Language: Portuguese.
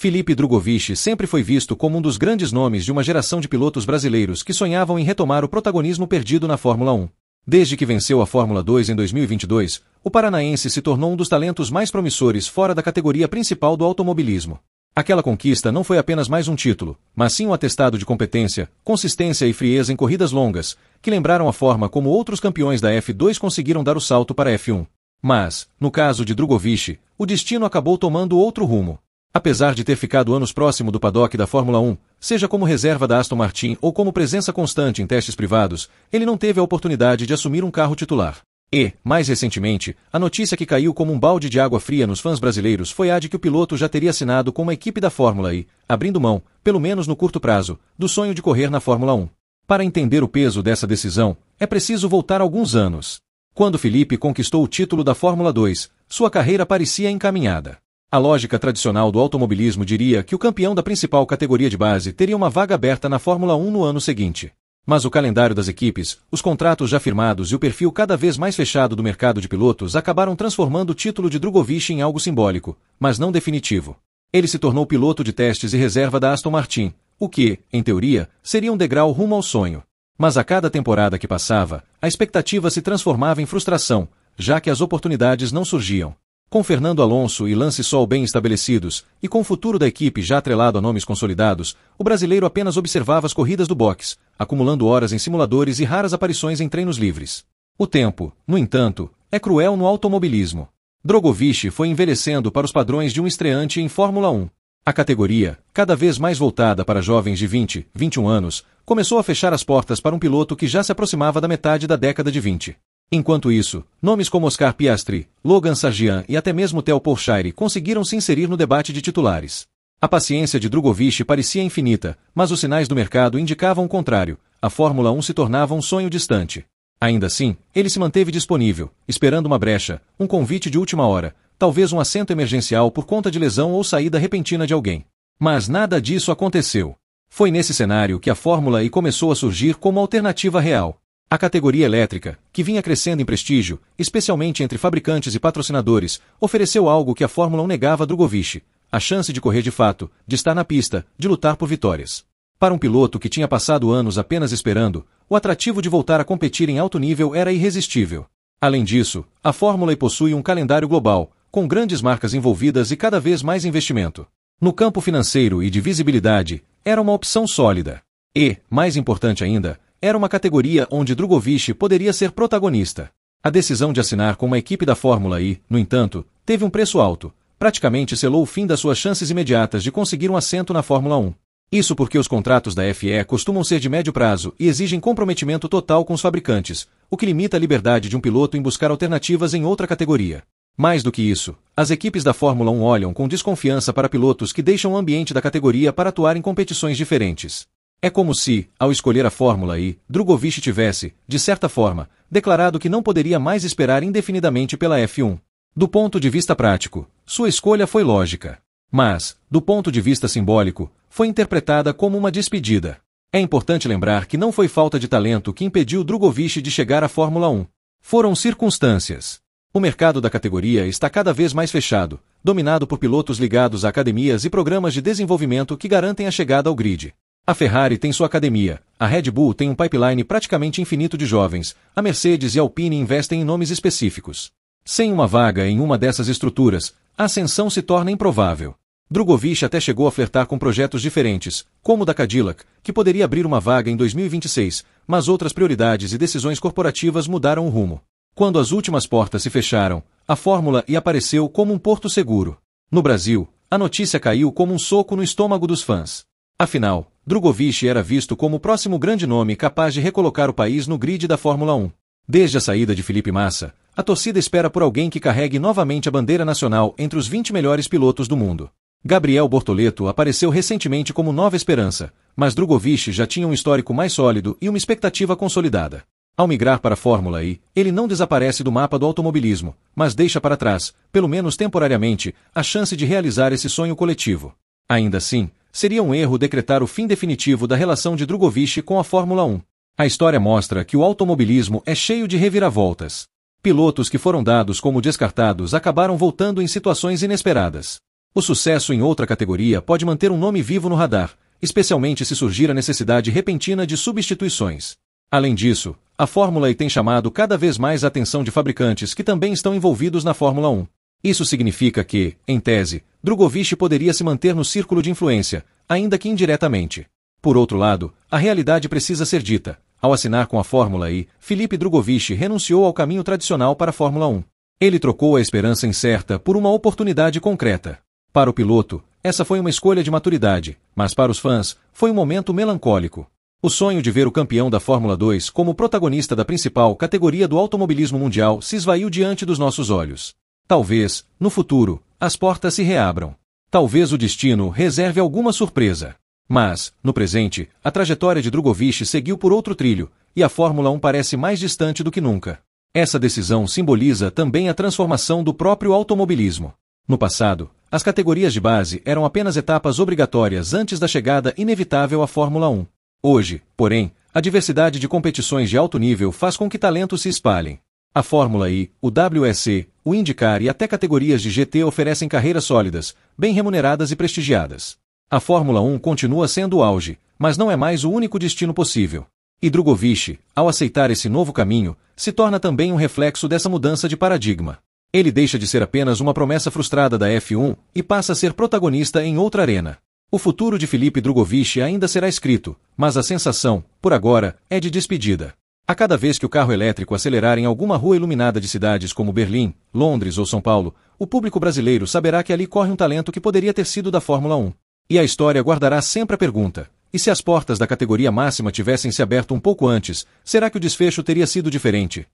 Felipe Drugovich sempre foi visto como um dos grandes nomes de uma geração de pilotos brasileiros que sonhavam em retomar o protagonismo perdido na Fórmula 1. Desde que venceu a Fórmula 2 em 2022, o paranaense se tornou um dos talentos mais promissores fora da categoria principal do automobilismo. Aquela conquista não foi apenas mais um título, mas sim um atestado de competência, consistência e frieza em corridas longas, que lembraram a forma como outros campeões da F2 conseguiram dar o salto para a F1. Mas, no caso de Drugovich, o destino acabou tomando outro rumo. Apesar de ter ficado anos próximo do paddock da Fórmula 1, seja como reserva da Aston Martin ou como presença constante em testes privados, ele não teve a oportunidade de assumir um carro titular. E, mais recentemente, a notícia que caiu como um balde de água fria nos fãs brasileiros foi a de que o piloto já teria assinado com uma equipe da Fórmula E, abrindo mão, pelo menos no curto prazo, do sonho de correr na Fórmula 1. Para entender o peso dessa decisão, é preciso voltar alguns anos. Quando Felipe conquistou o título da Fórmula 2, sua carreira parecia encaminhada. A lógica tradicional do automobilismo diria que o campeão da principal categoria de base teria uma vaga aberta na Fórmula 1 no ano seguinte. Mas o calendário das equipes, os contratos já firmados e o perfil cada vez mais fechado do mercado de pilotos acabaram transformando o título de Drugovich em algo simbólico, mas não definitivo. Ele se tornou piloto de testes e reserva da Aston Martin, o que, em teoria, seria um degrau rumo ao sonho. Mas a cada temporada que passava, a expectativa se transformava em frustração, já que as oportunidades não surgiam. Com Fernando Alonso e Lance Stroll bem estabelecidos, e com o futuro da equipe já atrelado a nomes consolidados, o brasileiro apenas observava as corridas do boxe, acumulando horas em simuladores e raras aparições em treinos livres. O tempo, no entanto, é cruel no automobilismo. Drugovich foi envelhecendo para os padrões de um estreante em Fórmula 1. A categoria, cada vez mais voltada para jovens de 20, 21 anos, começou a fechar as portas para um piloto que já se aproximava da metade da década de 20. Enquanto isso, nomes como Oscar Piastri, Logan Sargeant e até mesmo Theo Pourchaire conseguiram se inserir no debate de titulares. A paciência de Drugovich parecia infinita, mas os sinais do mercado indicavam o contrário. A Fórmula 1 se tornava um sonho distante. Ainda assim, ele se manteve disponível, esperando uma brecha, um convite de última hora, talvez um assento emergencial por conta de lesão ou saída repentina de alguém. Mas nada disso aconteceu. Foi nesse cenário que a Fórmula E começou a surgir como alternativa real. A categoria elétrica, que vinha crescendo em prestígio, especialmente entre fabricantes e patrocinadores, ofereceu algo que a Fórmula 1 negava a Drugovich: a chance de correr de fato, de estar na pista, de lutar por vitórias. Para um piloto que tinha passado anos apenas esperando, o atrativo de voltar a competir em alto nível era irresistível. Além disso, a Fórmula E possui um calendário global, com grandes marcas envolvidas e cada vez mais investimento. No campo financeiro e de visibilidade, era uma opção sólida. E, mais importante ainda, era uma categoria onde Drugovich poderia ser protagonista. A decisão de assinar com uma equipe da Fórmula E, no entanto, teve um preço alto. Praticamente selou o fim das suas chances imediatas de conseguir um assento na Fórmula 1. Isso porque os contratos da FE costumam ser de médio prazo e exigem comprometimento total com os fabricantes, o que limita a liberdade de um piloto em buscar alternativas em outra categoria. Mais do que isso, as equipes da Fórmula 1 olham com desconfiança para pilotos que deixam o ambiente da categoria para atuar em competições diferentes. É como se, ao escolher a Fórmula E, Drugovich tivesse, de certa forma, declarado que não poderia mais esperar indefinidamente pela F1. Do ponto de vista prático, sua escolha foi lógica. Mas, do ponto de vista simbólico, foi interpretada como uma despedida. É importante lembrar que não foi falta de talento que impediu Drugovich de chegar à Fórmula 1. Foram circunstâncias. O mercado da categoria está cada vez mais fechado, dominado por pilotos ligados a academias e programas de desenvolvimento que garantem a chegada ao grid. A Ferrari tem sua academia, a Red Bull tem um pipeline praticamente infinito de jovens, a Mercedes e a Alpine investem em nomes específicos. Sem uma vaga em uma dessas estruturas, a ascensão se torna improvável. Drugovich até chegou a flertar com projetos diferentes, como o da Cadillac, que poderia abrir uma vaga em 2026, mas outras prioridades e decisões corporativas mudaram o rumo. Quando as últimas portas se fecharam, a Fórmula E apareceu como um porto seguro. No Brasil, a notícia caiu como um soco no estômago dos fãs. Afinal, Drugovich era visto como o próximo grande nome capaz de recolocar o país no grid da Fórmula 1. Desde a saída de Felipe Massa, a torcida espera por alguém que carregue novamente a bandeira nacional entre os 20 melhores pilotos do mundo. Gabriel Bortoleto apareceu recentemente como nova esperança, mas Drugovich já tinha um histórico mais sólido e uma expectativa consolidada. Ao migrar para a Fórmula E, ele não desaparece do mapa do automobilismo, mas deixa para trás, pelo menos temporariamente, a chance de realizar esse sonho coletivo. Ainda assim, seria um erro decretar o fim definitivo da relação de Drugovich com a Fórmula 1. A história mostra que o automobilismo é cheio de reviravoltas. Pilotos que foram dados como descartados acabaram voltando em situações inesperadas. O sucesso em outra categoria pode manter um nome vivo no radar, especialmente se surgir a necessidade repentina de substituições. Além disso, a Fórmula E tem chamado cada vez mais a atenção de fabricantes que também estão envolvidos na Fórmula 1. Isso significa que, em tese, Drogovic poderia se manter no círculo de influência, ainda que indiretamente. Por outro lado, a realidade precisa ser dita. Ao assinar com a Fórmula E, Filipe Drogovic renunciou ao caminho tradicional para a Fórmula 1. Ele trocou a esperança incerta por uma oportunidade concreta. Para o piloto, essa foi uma escolha de maturidade, mas para os fãs, foi um momento melancólico. O sonho de ver o campeão da Fórmula 2 como protagonista da principal categoria do automobilismo mundial se esvaiu diante dos nossos olhos. Talvez, no futuro, as portas se reabram. Talvez o destino reserve alguma surpresa. Mas, no presente, a trajetória de Drogovic seguiu por outro trilho, e a Fórmula 1 parece mais distante do que nunca. Essa decisão simboliza também a transformação do próprio automobilismo. No passado, as categorias de base eram apenas etapas obrigatórias antes da chegada inevitável à Fórmula 1. Hoje, porém, a diversidade de competições de alto nível faz com que talentos se espalhem. A Fórmula E, o WEC, o IndyCar e até categorias de GT oferecem carreiras sólidas, bem remuneradas e prestigiadas. A Fórmula 1 continua sendo o auge, mas não é mais o único destino possível. E Drogovic, ao aceitar esse novo caminho, se torna também um reflexo dessa mudança de paradigma. Ele deixa de ser apenas uma promessa frustrada da F1 e passa a ser protagonista em outra arena. O futuro de Filipe Drogovic ainda será escrito, mas a sensação, por agora, é de despedida. A cada vez que o carro elétrico acelerar em alguma rua iluminada de cidades como Berlim, Londres ou São Paulo, o público brasileiro saberá que ali corre um talento que poderia ter sido da Fórmula 1. E a história guardará sempre a pergunta: e se as portas da categoria máxima tivessem se aberto um pouco antes, será que o desfecho teria sido diferente?